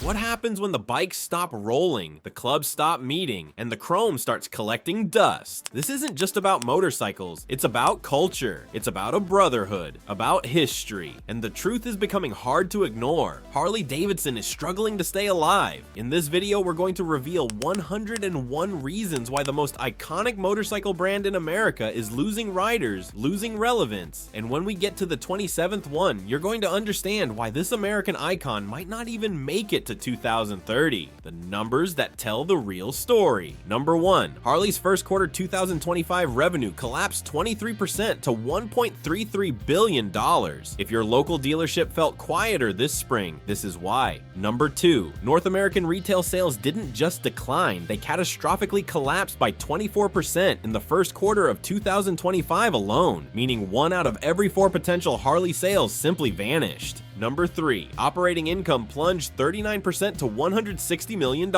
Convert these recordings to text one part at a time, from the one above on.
What happens when the bikes stop rolling, the clubs stop meeting, and the chrome starts collecting dust? This isn't just about motorcycles, it's about culture, it's about a brotherhood, about history, and the truth is becoming hard to ignore. Harley-Davidson is struggling to stay alive. In this video, we're going to reveal 101 reasons why the most iconic motorcycle brand in America is losing riders, losing relevance, and when we get to the 27th one, you're going to understand why this American icon might not even make it to 2030. The numbers that tell the real story. Number 1. Harley's first quarter 2025 revenue collapsed 23% to $1.33 billion. If your local dealership felt quieter this spring, this is why. Number 2. North American retail sales didn't just decline, they catastrophically collapsed by 24% in the first quarter of 2025 alone, meaning 1 out of every 4 potential Harley sales simply vanished. Number 3. Operating income plunged 39% to $160 million,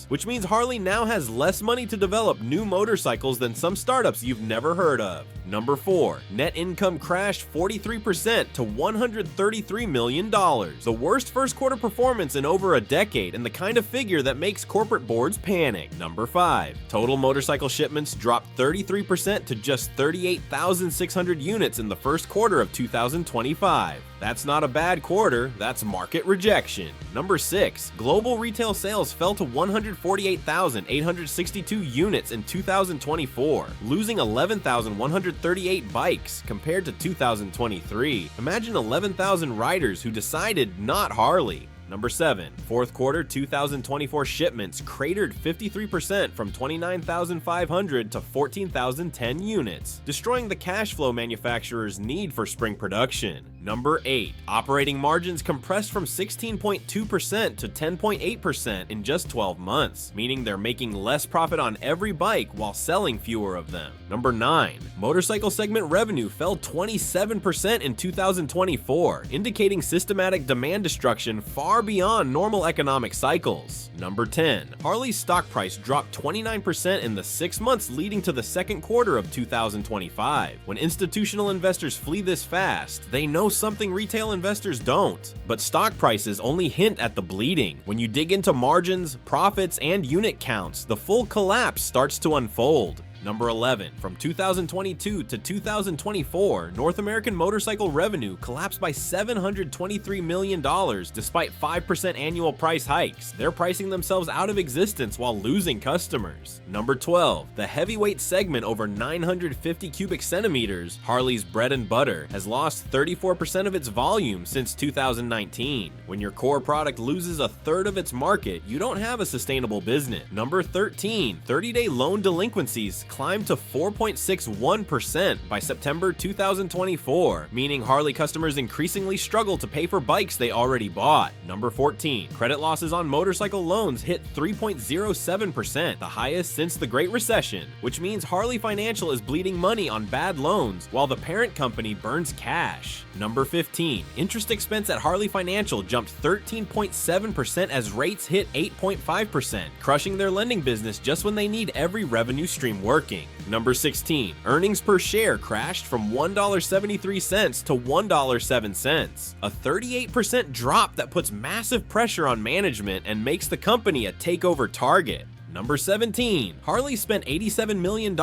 which means Harley now has less money to develop new motorcycles than some startups you've never heard of. Number 4. Net income crashed 43% to $133 million, the worst first quarter performance in over a decade and the kind of figure that makes corporate boards panic. Number 5. Total motorcycle shipments dropped 33% to just 38,600 units in the first quarter of 2025. That's not a bad quarter, that's market rejection. Number 6. Global retail sales fell to 148,862 units in 2024, losing 11,138 bikes compared to 2023. Imagine 11,000 riders who decided not Harley. Number 7. Fourth quarter 2024 shipments cratered 53% from 29,500 to 14,010 units, destroying the cash flow manufacturers need for spring production. Number 8. Operating margins compressed from 16.2% to 10.8% in just 12 months, meaning they're making less profit on every bike while selling fewer of them. Number 9. Motorcycle segment revenue fell 27% in 2024, indicating systematic demand destruction far beyond normal economic cycles. Number 10. Harley's stock price dropped 29% in the 6 months leading to the second quarter of 2025. When institutional investors flee this fast, they know something retail investors don't. But stock prices only hint at the bleeding. When you dig into margins, profits, and unit counts, the full collapse starts to unfold. Number 11. From 2022 to 2024, North American motorcycle revenue collapsed by $723 million despite 5% annual price hikes. They're pricing themselves out of existence while losing customers. Number 12. The heavyweight segment over 950 cubic centimeters, Harley's bread and butter, has lost 34% of its volume since 2019. When your core product loses a third of its market, you don't have a sustainable business. Number 13. 30-day loan delinquencies climbed to 4.61% by September 2024, meaning Harley customers increasingly struggle to pay for bikes they already bought. Number 14. Credit losses on motorcycle loans hit 3.07%, the highest since the Great Recession, which means Harley Financial is bleeding money on bad loans while the parent company burns cash. Number 15. Interest expense at Harley Financial jumped 13.7% as rates hit 8.5%, crushing their lending business just when they need every revenue stream working. Number 16. Earnings per share crashed from $1.73 to $1.07, a 38% drop that puts massive pressure on management and makes the company a takeover target. Number 17. Harley spent $87 million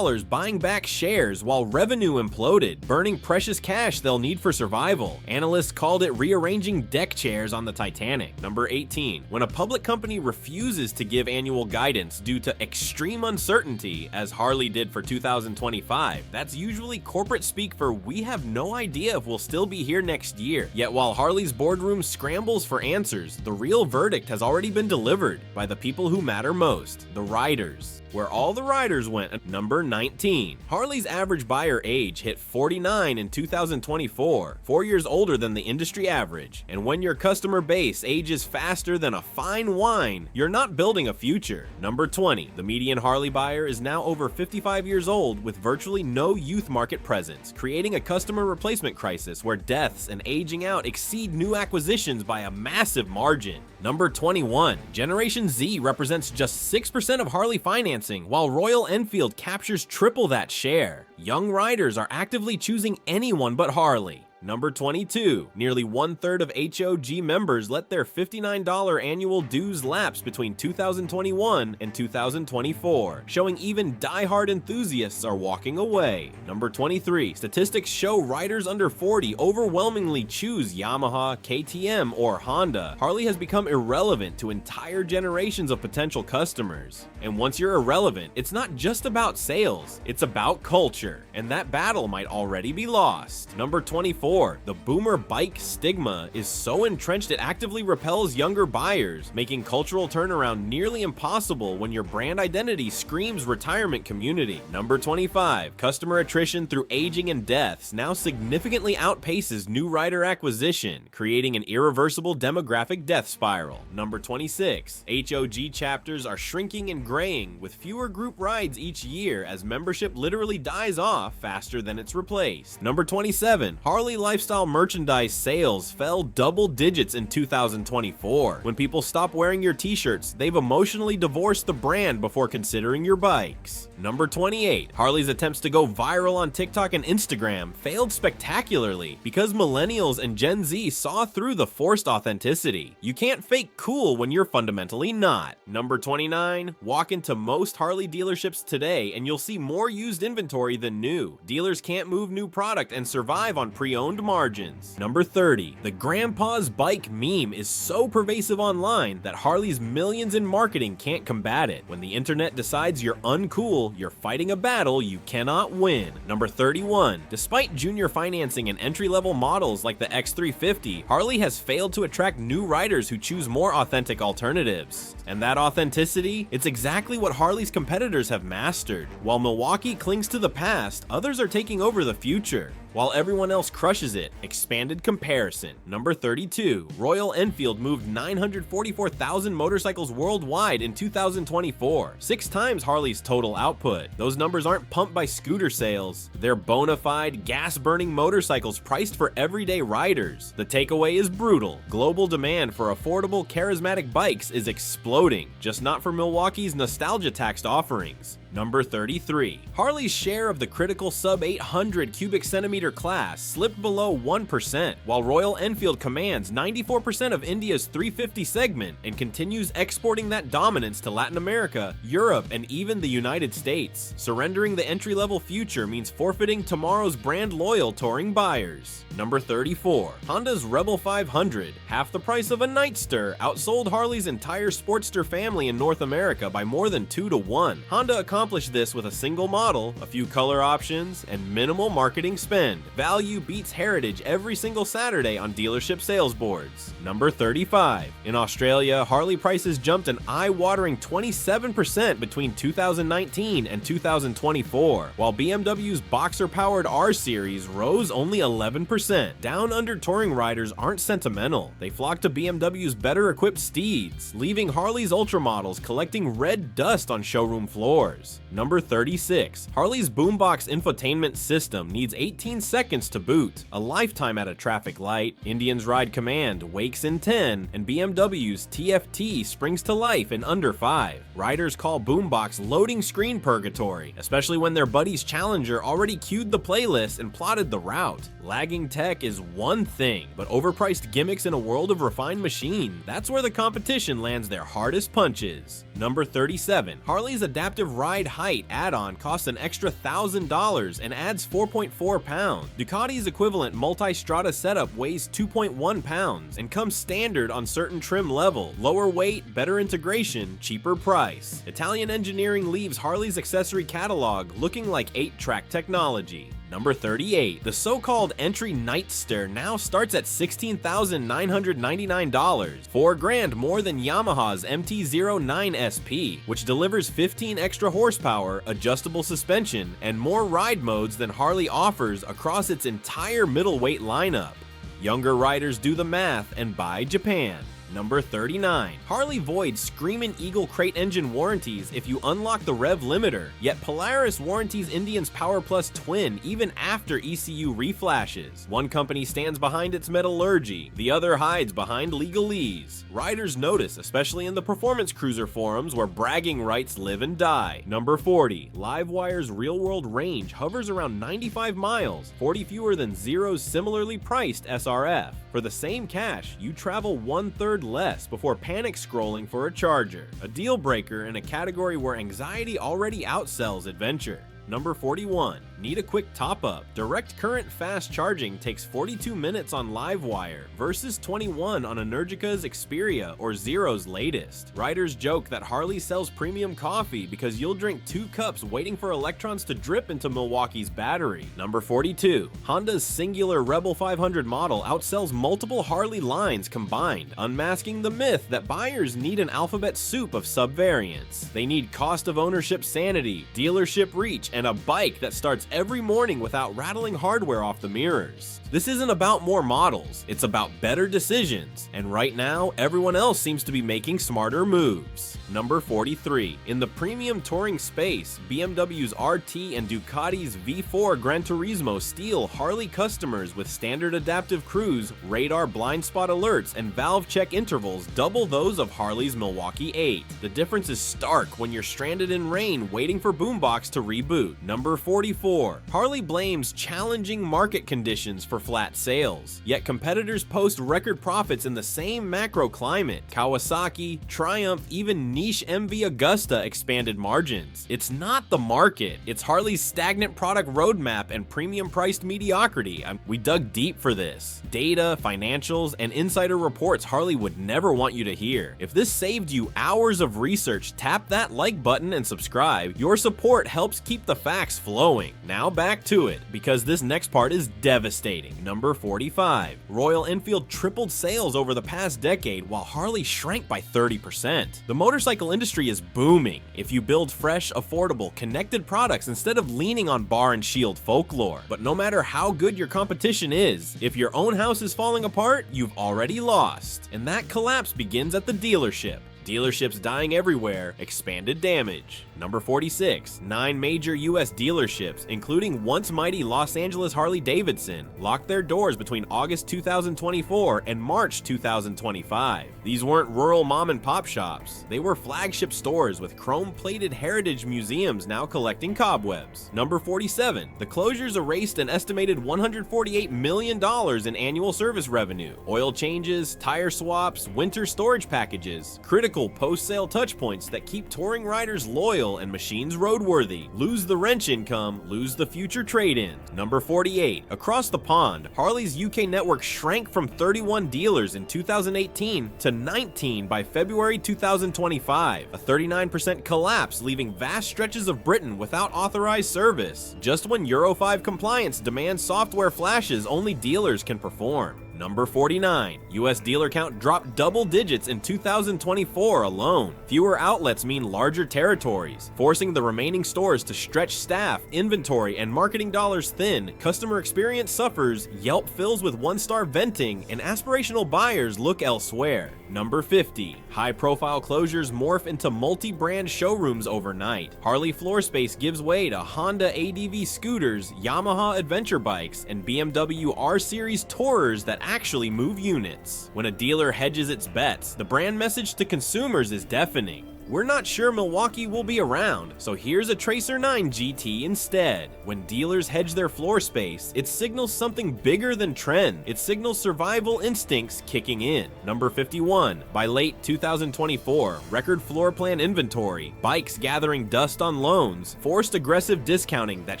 buying back shares while revenue imploded, burning precious cash they'll need for survival. Analysts called it rearranging deck chairs on the Titanic. Number 18. When a public company refuses to give annual guidance due to extreme uncertainty, as Harley did for 2025, that's usually corporate speak for "we have no idea if we'll still be here next year." Yet while Harley's boardroom scrambles for answers, the real verdict has already been delivered by the people who matter most. The riders. Where all the riders went. Number 19. Harley's average buyer age hit 49 in 2024, 4 years older than the industry average. And when your customer base ages faster than a fine wine, you're not building a future. Number 20. The median Harley buyer is now over 55 years old with virtually no youth market presence, creating a customer replacement crisis where deaths and aging out exceed new acquisitions by a massive margin. Number 21. Generation Z represents just 6% of Harley financing, while Royal Enfield captures triple that share. Young riders are actively choosing anyone but Harley. Number 22. Nearly one-third of HOG members let their $59 annual dues lapse between 2021 and 2024, showing even die-hard enthusiasts are walking away. Number 23. Statistics show riders under 40 overwhelmingly choose Yamaha, KTM, or Honda. Harley has become irrelevant to entire generations of potential customers. And once you're irrelevant, it's not just about sales, it's about culture, and that battle might already be lost. Number 24. The boomer bike stigma is so entrenched it actively repels younger buyers, making cultural turnaround nearly impossible when your brand identity screams retirement community. Number 25. Customer attrition through aging and deaths now significantly outpaces new rider acquisition, creating an irreversible demographic death spiral. Number 26. HOG chapters are shrinking and graying, with fewer group rides each year as membership literally dies off faster than it's replaced. Number 27. Harley lifestyle merchandise sales fell double digits in 2024. When people stop wearing your t-shirts, they've emotionally divorced the brand before considering your bikes. Number 28. Harley's attempts to go viral on TikTok and Instagram failed spectacularly because millennials and Gen Z saw through the forced authenticity. You can't fake cool when you're fundamentally not. Number 29. Walk into most Harley dealerships today and you'll see more used inventory than new. Dealers can't move new product and survive on pre-owned margins. Number 30. The grandpa's bike meme is so pervasive online that Harley's millions in marketing can't combat it. When the internet decides you're uncool, you're fighting a battle you cannot win. Number 31. Despite junior financing and entry-level models like the X350, Harley has failed to attract new riders who choose more authentic alternatives. And that authenticity? It's exactly what Harley's competitors have mastered. While Milwaukee clings to the past, others are taking over the future. While everyone else crushes it, expanded comparison. Number 32. Royal Enfield moved 944,000 motorcycles worldwide in 2024, 6 times Harley's total output. Those numbers aren't pumped by scooter sales. They're bona fide, gas-burning motorcycles priced for everyday riders. The takeaway is brutal. Global demand for affordable, charismatic bikes is exploding, just not for Milwaukee's nostalgia-taxed offerings. Number 33. Harley's share of the critical sub-800 cubic centimeter class slipped below 1%, while Royal Enfield commands 94% of India's 350 segment and continues exporting that dominance to Latin America, Europe, and even the United States. Surrendering the entry-level future means forfeiting tomorrow's brand-loyal touring buyers. Number 34. Honda's Rebel 500, half the price of a Nightster, outsold Harley's entire Sportster family in North America by more than 2 to 1. Honda accomplished this with a single model, a few color options, and minimal marketing spend. Value beats heritage every single Saturday on dealership sales boards. Number 35. In Australia, Harley prices jumped an eye-watering 27% between 2019 and 2024, while BMW's Boxer-powered R-Series rose only 11%. Down under touring riders aren't sentimental. They flock to BMW's better-equipped steeds, leaving Harley's Ultra models collecting red dust on showroom floors. Number 36. Harley's boombox infotainment system needs 18 seconds to boot, a lifetime at a traffic light. Indian's Ride Command wakes in 10, and BMW's TFT springs to life in under 5. Riders call boombox loading screen purgatory, especially when their buddy's Challenger already queued the playlist and plotted the route. Lagging tech is one thing, but overpriced gimmicks in a world of refined machine, that's where the competition lands their hardest punches. Number 37. Harley's Adaptive Ride Height add-on costs an extra $1,000 and adds 4.4 pounds. Ducati's equivalent multi-strata setup weighs 2.1 pounds and comes standard on certain trim level. Lower weight, better integration, cheaper price. Italian engineering leaves Harley's accessory catalog looking like 8-track technology. Number 38. The so-called entry Nightster now starts at $16,999, $4,000 more than Yamaha's MT-09 SP, which delivers 15 extra horsepower, adjustable suspension, and more ride modes than Harley offers across its entire middleweight lineup. Younger riders do the math and buy Japan. Number 39. Harley voids Screamin' Eagle crate engine warranties if you unlock the rev limiter, yet Polaris warranties Indian's Power Plus twin even after ECU reflashes. One company stands behind its metallurgy, the other hides behind legalese. Riders notice, especially in the performance cruiser forums where bragging rights live and die. Number 40. Livewire's real-world range hovers around 95 miles, 40 fewer than Zero's similarly priced SRF. For the same cash, you travel 1/3 less before panic scrolling for a charger, a deal breaker in a category where anxiety already outsells adventure. Number 41. Need a quick top-up? Direct current fast charging takes 42 minutes on Livewire versus 21 on Energica's Xperia or Zero's latest. Riders joke that Harley sells premium coffee because you'll drink 2 cups waiting for electrons to drip into Milwaukee's battery. Number 42. Honda's singular Rebel 500 model outsells multiple Harley lines combined, unmasking the myth that buyers need an alphabet soup of subvariants. They need cost of ownership sanity, dealership reach, and a bike that starts every morning without rattling hardware off the mirrors. This isn't about more models, it's about better decisions, and right now, everyone else seems to be making smarter moves. Number 43. In the premium touring space, BMW's RT and Ducati's V4 Gran Turismo steal Harley customers with standard adaptive cruise, radar blind spot alerts, and valve check intervals double those of Harley's Milwaukee 8. The difference is stark when you're stranded in rain waiting for Boombox to reboot. Number 44. Harley blames challenging market conditions for flat sales, yet competitors post record profits in the same macro climate. Kawasaki, Triumph, even niche MV Augusta expanded margins. It's not the market, it's Harley's stagnant product roadmap and premium priced mediocrity. We dug deep for this. Data, financials, and insider reports Harley would never want you to hear. If this saved you hours of research, tap that like button and subscribe. Your support helps keep the facts flowing. Now back to it, because this next part is devastating. Number 45. Royal Enfield tripled sales over the past decade while Harley shrank by 30%. The motorcycle industry is booming if you build fresh, affordable, connected products instead of leaning on bar and shield folklore. But no matter how good your competition is, if your own house is falling apart, you've already lost. And that collapse begins at the dealership. Dealerships dying everywhere, expanded damage. Number 46. 9 major US dealerships, including once mighty Los Angeles Harley-Davidson, locked their doors between August 2024 and March 2025. These weren't rural mom and pop shops. They were flagship stores with chrome-plated heritage museums now collecting cobwebs. Number 47. The closures erased an estimated $148 million in annual service revenue. Oil changes, tire swaps, winter storage packages, critical post-sale touchpoints that keep touring riders loyal and machines roadworthy. Lose the wrench income, lose the future trade-in. Number 48. Across the pond, Harley's UK network shrank from 31 dealers in 2018 to 19 by February 2025, a 39% collapse, leaving vast stretches of Britain without authorized service. Just when Euro 5 compliance demands software flashes only dealers can perform. Number 49. US dealer count dropped double digits in 2024 alone. Fewer outlets mean larger territories, forcing the remaining stores to stretch staff, inventory, and marketing dollars thin. Customer experience suffers, Yelp fills with one-star venting, and aspirational buyers look elsewhere. Number 50. High-profile closures morph into multi-brand showrooms overnight. Harley floor space gives way to Honda ADV scooters, Yamaha adventure bikes, and BMW R-Series Tourers that actually move units. When a dealer hedges its bets, the brand message to consumers is deafening. We're not sure Milwaukee will be around, so here's a Tracer 9 GT instead. When dealers hedge their floor space, it signals something bigger than trend. It signals survival instincts kicking in. Number 51. By late 2024, record floor plan inventory, bikes gathering dust on loans, forced aggressive discounting that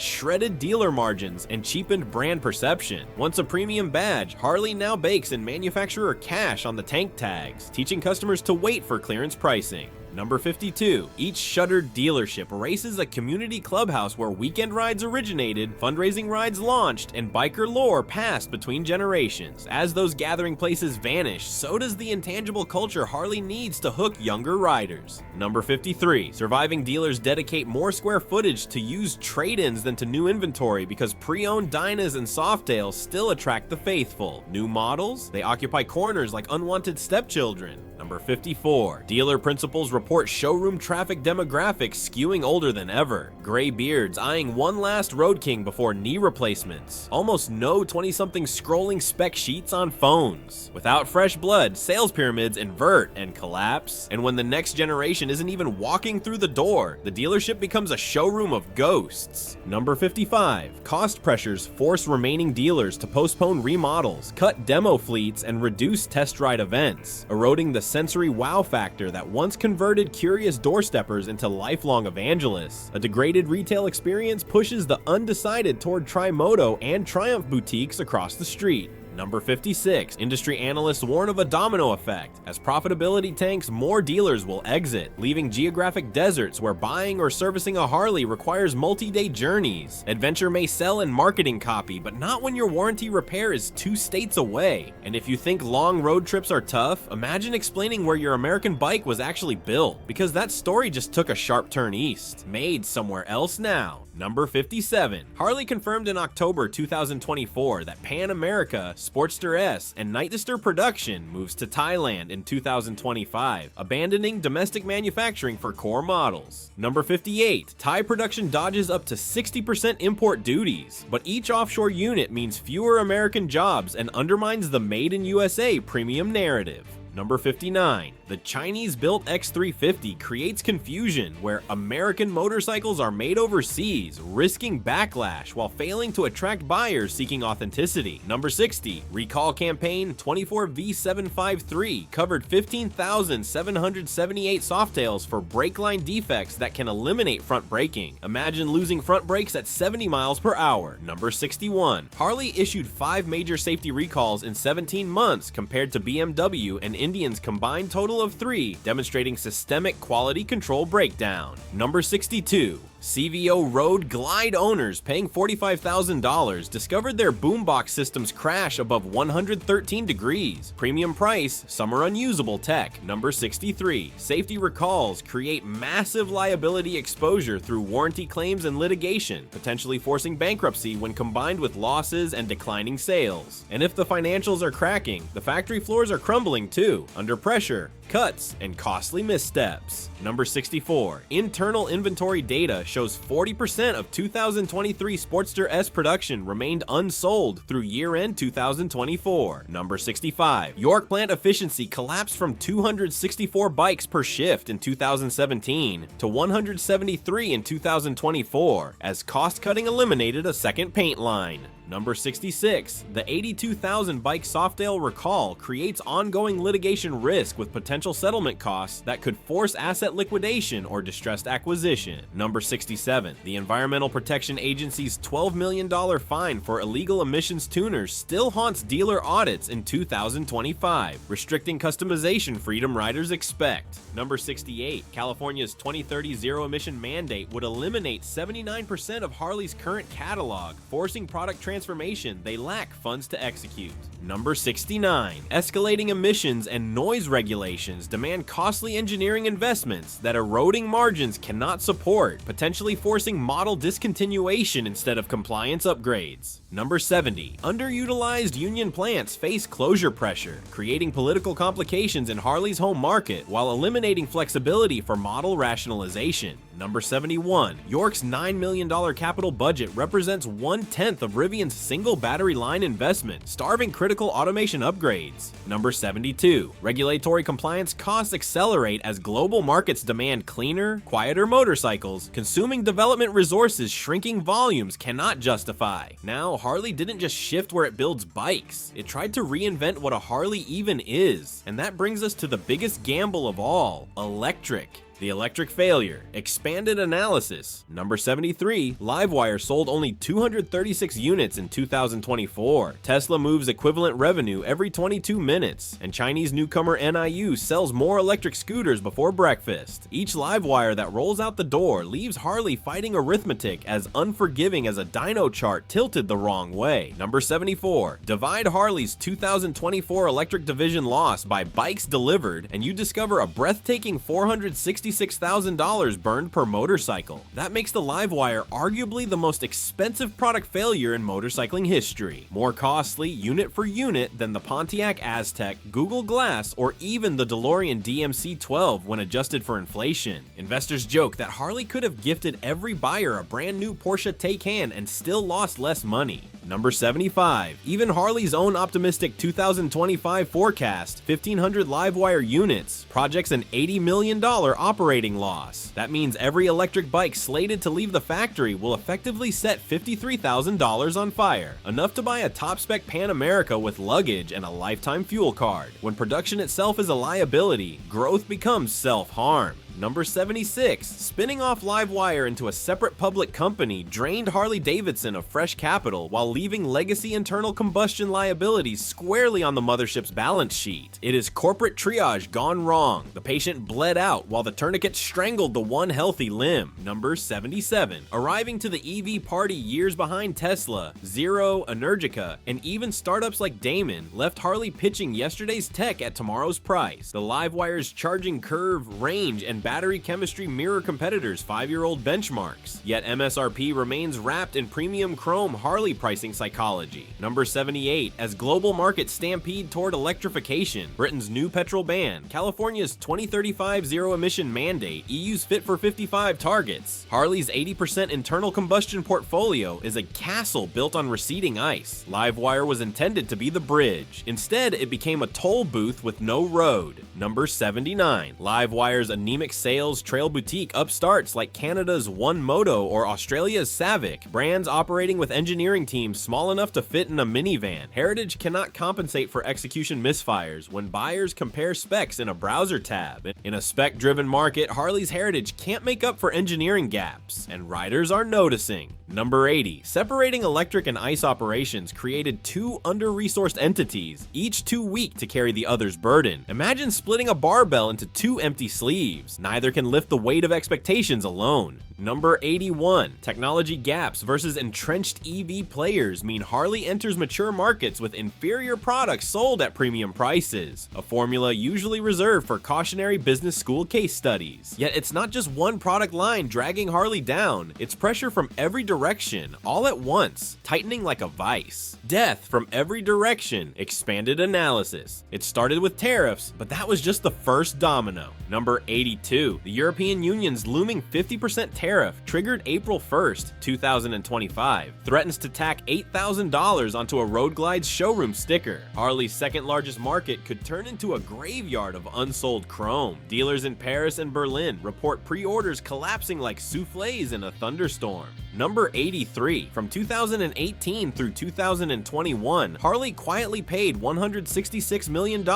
shredded dealer margins and cheapened brand perception. Once a premium badge, Harley now bakes in manufacturer cash on the tank tags, teaching customers to wait for clearance pricing. Number 52. Each shuttered dealership races a community clubhouse where weekend rides originated, fundraising rides launched, and biker lore passed between generations. As those gathering places vanish, so does the intangible culture Harley needs to hook younger riders. Number 53. Surviving dealers dedicate more square footage to used trade-ins than to new inventory because pre-owned Dynas and Softails still attract the faithful. New models? They occupy corners like unwanted stepchildren. Number 54. Dealer principals report showroom traffic demographics skewing older than ever. Gray beards eyeing one last Road King before knee replacements. Almost no 20-something scrolling spec sheets on phones. Without fresh blood, sales pyramids invert and collapse. And when the next generation isn't even walking through the door, the dealership becomes a showroom of ghosts. Number 55. Cost pressures force remaining dealers to postpone remodels, cut demo fleets, and reduce test ride events, eroding the sensory wow factor that once converted curious doorsteppers into lifelong evangelists. A degraded retail experience pushes the undecided toward Tri-Moto and Triumph boutiques across the street. Number 56. Industry analysts warn of a domino effect. As profitability tanks, more dealers will exit, leaving geographic deserts where buying or servicing a Harley requires multi-day journeys. Adventure may sell in marketing copy, but not when your warranty repair is 2 states away. And if you think long road trips are tough, imagine explaining where your American bike was actually built, because that story just took a sharp turn east. Made somewhere else now. Number 57. Harley confirmed in October 2024 that Pan America, Sportster S, and Nightster production moves to Thailand in 2025, abandoning domestic manufacturing for core models. Number 58. Thai production dodges up to 60% import duties, but each offshore unit means fewer American jobs and undermines the Made in USA premium narrative. Number 59. The Chinese-built X350 creates confusion where American motorcycles are made overseas, risking backlash while failing to attract buyers seeking authenticity. Number 60. Recall campaign 24V753 covered 15,778 Softails for brake line defects that can eliminate front braking. Imagine losing front brakes at 70 miles per hour. Number 61. Harley issued 5 major safety recalls in 17 months compared to BMW and Indian's combined total of 3, demonstrating systemic quality control breakdown. Number 62. CVO Road Glide owners paying $45,000 discovered their boombox systems crash above 113 degrees. Premium price, some are unusable tech. Number 63. Safety recalls create massive liability exposure through warranty claims and litigation, potentially forcing bankruptcy when combined with losses and declining sales. And if the financials are cracking, the factory floors are crumbling too, under pressure, cuts, and costly missteps. Number 64. Internal inventory data shows 40% of 2023 Sportster S production remained unsold through year-end 2024. Number 65. York plant efficiency collapsed from 264 bikes per shift in 2017 to 173 in 2024, as cost-cutting eliminated a second paint line. Number 66. The 82,000 bike Softail recall creates ongoing litigation risk with potential settlement costs that could force asset liquidation or distressed acquisition. Number 67. The Environmental Protection Agency's $12 million fine for illegal emissions tuners still haunts dealer audits in 2025, restricting customization freedom riders expect. Number 68. California's 2030 zero-emission mandate would eliminate 79% of Harley's current catalog, forcing product transformation they lack funds to execute. Number 69. Escalating emissions and noise regulations demand costly engineering investments that eroding margins cannot support, potentially forcing model discontinuation instead of compliance upgrades. Number 70. Underutilized union plants face closure pressure, creating political complications in Harley's home market while eliminating flexibility for model rationalization. Number 71. York's $9 million capital budget represents 1/10 of Rivian's single battery line investment, starving critical automation upgrades. Number 72. Regulatory compliance costs accelerate as global markets demand cleaner, quieter motorcycles, consuming development resources shrinking volumes cannot justify. Now, Harley didn't just shift where it builds bikes, it tried to reinvent what a Harley even is. And that brings us to the biggest gamble of all, electric. The electric failure. Expanded analysis. Number 73. Livewire sold only 236 units in 2024. Tesla moves equivalent revenue every 22 minutes. And Chinese newcomer NIU sells more electric scooters before breakfast. Each Livewire that rolls out the door leaves Harley fighting arithmetic as unforgiving as a dyno chart tilted the wrong way. Number 74. Divide Harley's 2024 electric division loss by bikes delivered, and you discover a breathtaking $466,000 burned per motorcycle. That makes the Livewire arguably the most expensive product failure in motorcycling history. More costly unit for unit than the Pontiac Aztek, Google Glass, or even the DeLorean DMC-12 when adjusted for inflation. Investors joke that Harley could have gifted every buyer a brand new Porsche Taycan and still lost less money. Number 75. Even Harley's own optimistic 2025 forecast, 1,500 Livewire units, projects an $80 million operating loss. That means every electric bike slated to leave the factory will effectively set $53,000 on fire, enough to buy a top-spec Pan America with luggage and a lifetime fuel card. When production itself is a liability, growth becomes self-harm. Number 76. Spinning off Livewire into a separate public company drained Harley-Davidson of fresh capital while leaving legacy internal combustion liabilities squarely on the mothership's balance sheet. It is corporate triage gone wrong. The patient bled out while the tourniquet strangled the one healthy limb. Number 77. Arriving to the EV party years behind Tesla, Zero, Energica, and even startups like Damon left Harley pitching yesterday's tech at tomorrow's price. The Livewire's charging curve, range, and battery chemistry mirror competitors' 5-year-old benchmarks, yet MSRP remains wrapped in premium chrome Harley pricing psychology. Number 78. As global markets stampede toward electrification, Britain's new petrol ban, California's 2035 zero-emission mandate, EU's Fit for 55 targets, Harley's 80% internal combustion portfolio is a castle built on receding ice. Livewire was intended to be the bridge. Instead, it became a toll booth with no road. Number 79. Livewire's anemic sales trail boutique upstarts like Canada's One Moto or Australia's Savic, brands operating with engineering teams small enough to fit in a minivan. Heritage cannot compensate for execution misfires when buyers compare specs in a browser tab. In a spec-driven market, Harley's heritage can't make up for engineering gaps, and riders are noticing. Number 80. Separating electric and ICE operations created two under-resourced entities, each too weak to carry the other's burden. Imagine splitting a barbell into two empty sleeves. Neither can lift the weight of expectations alone. Number 81. Technology gaps versus entrenched EV players mean Harley enters mature markets with inferior products sold at premium prices, a formula usually reserved for cautionary business school case studies. Yet it's not just one product line dragging Harley down, it's pressure from every direction, all at once, tightening like a vice. Death from every direction, expanded analysis. It started with tariffs, but that was just the first domino. Number 82. The European Union's looming 50% tariff, triggered April 1st, 2025, threatens to tack $8,000 onto a Road Glides showroom sticker. Harley's second largest market could turn into a graveyard of unsold chrome. Dealers in Paris and Berlin report pre-orders collapsing like soufflés in a thunderstorm. Number 83. From 2018 through 2021, Harley quietly paid $166 million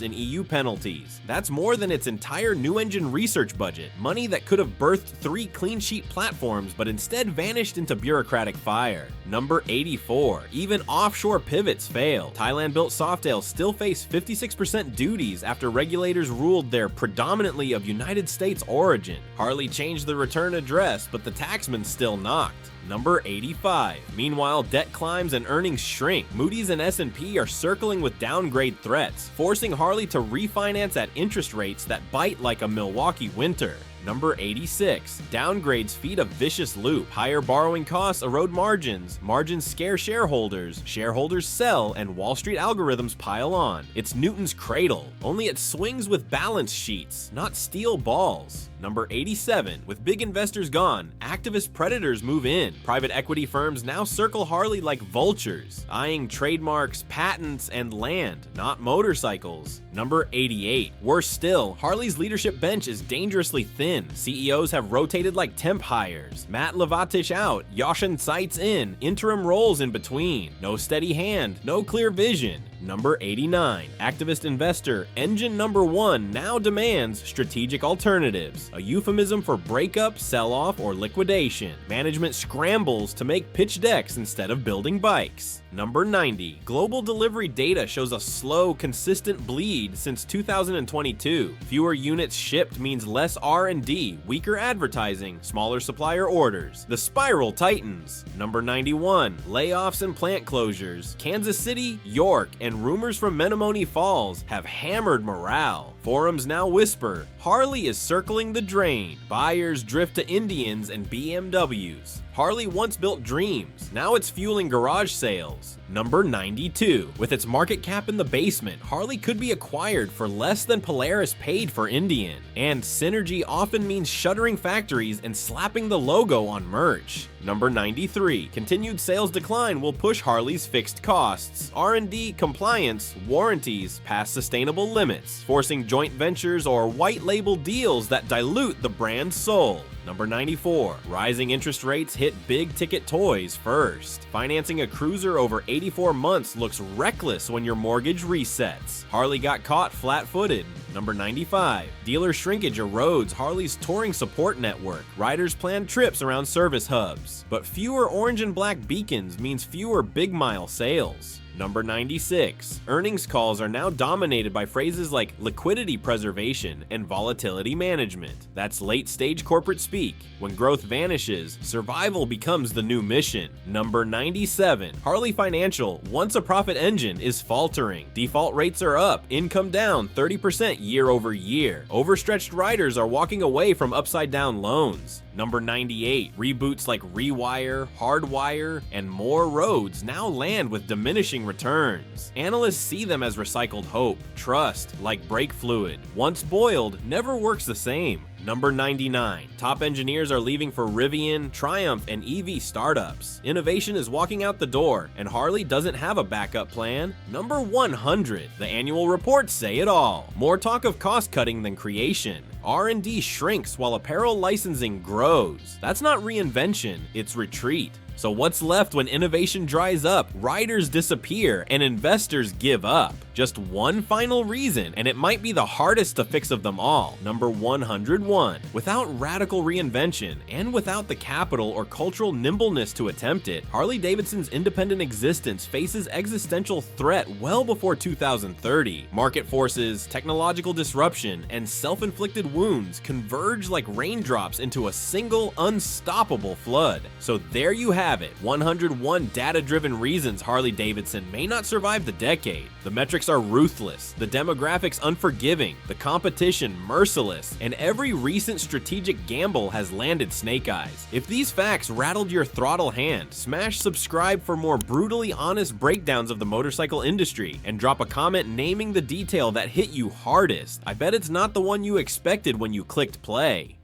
in EU penalties. That's more than its entire new engine research budget, money that could have birthed 3 clean sheet platforms but instead vanished into bureaucratic fire. Number 84. Even offshore pivots fail. Thailand-built Softails still face 56% duties after regulators ruled they're predominantly of United States origin. Harley changed the return address, but the taxman still knocked. Number 85. Meanwhile, debt climbs and earnings shrink. Moody's and S&P are circling with downgrade threats, forcing Harley to refinance at interest rates that bite like a Milwaukee winter. Number 86. Downgrades feed a vicious loop. Higher borrowing costs erode margins. Margins scare shareholders. Shareholders sell, and Wall Street algorithms pile on. It's Newton's cradle, only it swings with balance sheets, not steel balls. Number 87. With big investors gone, activist predators move in. Private equity firms now circle Harley like vultures, eyeing trademarks, patents, and land, not motorcycles. Number 88. Worse still, Harley's leadership bench is dangerously thin. CEOs have rotated like temp hires. Matt Levatich out, Yoshin Seitz in, interim roles in between. No steady hand, no clear vision. Number 89. Activist investor engine number 1 now demands strategic alternatives, a euphemism for breakup, sell-off, or liquidation. Management scrambles to make pitch decks instead of building bikes. Number 90. Global delivery data shows a slow, consistent bleed since 2022. Fewer units shipped means less R&D, weaker advertising, smaller supplier orders. The spiral tightens. Number 91. Layoffs and plant closures. Kansas City, York, and rumors from Menomonee Falls have hammered morale. Forums now whisper, Harley is circling the drain. Buyers drift to Indians and BMWs. Harley once built dreams, now it's fueling garage sales. Number 92. With its market cap in the basement, Harley could be acquired for less than Polaris paid for Indian. And synergy often means shuttering factories and slapping the logo on merch. Number 93. Continued sales decline will push Harley's fixed costs, R&D, compliance, warranties past sustainable limits, forcing joint ventures or white label deals that dilute the brand's soul. Number 94. Rising interest rates hit big-ticket toys first. Financing a cruiser over 84 months looks reckless when your mortgage resets. Harley got caught flat-footed. Number 95. Dealer shrinkage erodes Harley's touring support network. Riders plan trips around service hubs. But fewer orange and black beacons means fewer big-mile sales. Number 96. Earnings calls are now dominated by phrases like liquidity preservation and volatility management. That's late-stage corporate speak. When growth vanishes, survival becomes the new mission. Number 97. Harley Financial, once a profit engine, is faltering. Default rates are up, income down 30% year over year. Overstretched riders are walking away from upside-down loans. Number 98. Reboots like Rewire, Hardwire, and More Roads now land with diminishing returns. Analysts see them as recycled hope. Trust, like brake fluid, once boiled, never works the same. Number 99. Top engineers are leaving for Rivian, Triumph, and EV startups. Innovation is walking out the door, and Harley doesn't have a backup plan. Number 100. The annual reports say it all. More talk of cost cutting than creation. R&D shrinks while apparel licensing grows. That's not reinvention, it's retreat. So what's left when innovation dries up, riders disappear, and investors give up? Just one final reason, and it might be the hardest to fix of them all. Number 101. Without radical reinvention, and without the capital or cultural nimbleness to attempt it, Harley-Davidson's independent existence faces existential threat well before 2030. Market forces, technological disruption, and self-inflicted wounds converge like raindrops into a single, unstoppable flood. So there you have it, 101 data-driven reasons Harley-Davidson may not survive the decade. The metrics are ruthless, the demographics unforgiving, the competition merciless, and every recent strategic gamble has landed snake eyes. If these facts rattled your throttle hand, smash subscribe for more brutally honest breakdowns of the motorcycle industry, and drop a comment naming the detail that hit you hardest. I bet it's not the one you expected when you clicked play.